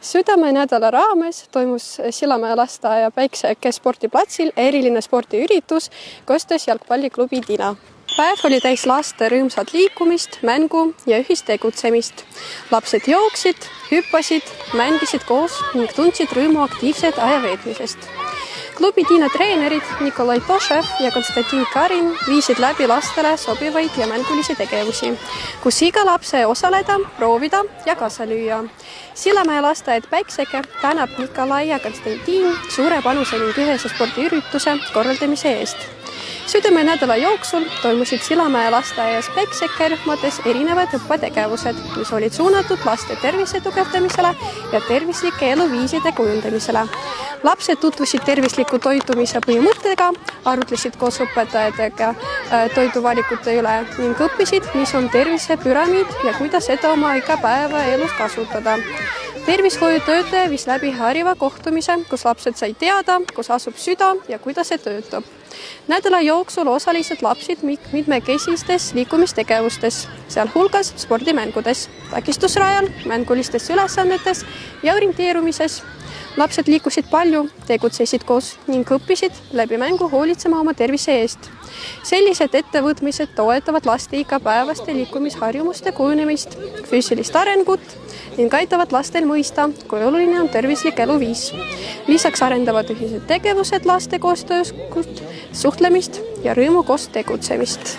Südamenädala raames toimus Sillamäe lasteaia Päikseke spordiplatsil eriline spordiüritus koostöös jalgpalliklubi Dina. Päev oli täis laste rõõmsat liikumist, mängu ja ühist tegutsemist. Lapsed jooksid, hüppasid, mängisid koos ning tundsid rõõmu aktiivsed aja veetmisest. Klubi Dina treenerid Nikolai Tošev ja Konstantin Karin viisid läbi lastele sobivaid ja mängulisi tegevusi, kus iga lapse osaleda, proovida ja kaasa lüüa. Sillamäe lasteaed Päikseke tänab Nikolai ja Konstantin suure panuse ning ühese spordiürituse korraldamise eest. Südamenädala jooksul toimusid Sillamäe lasteaias Päikseke rühmades erinevad õppetegevused, mis olid suunatud laste tervise tugevdamisele ja tervislike eluviiside kujundamisele. Lapsed tutvusid tervisliku toitumise põhimõttega, arutlesid koos õpetajatega toiduvalikute üle ning õppisid, mis on tervisepüramiid ja kuidas seda oma igapäevaelus kasutada. Tervishoiutöötaja viis läbi hariva kohtumise, kus lapsed said teada, kus asub süda ja kuidas see töötab. Nädala jooksul osalesid lapsed mitmekesistes liikumistegevustes, sealhulgas spordimängudes, takistusrajal, mängulistes ülesannetes ja orienteerumises. Lapsed liikusid palju, tegutsesid koos ning õppisid läbi mängu hoolitsema oma tervise eest. Sellised ettevõtmised toetavad laste igapäevaste liikumisharjumuste kujunemist, füüsilist arengut ning aitavad lastel mõista, kui oluline on tervislik eluviis. Lisaks arendavad ühised tegevused laste koostööskust, suhtlemist ja rõõmu koos tegutsemist.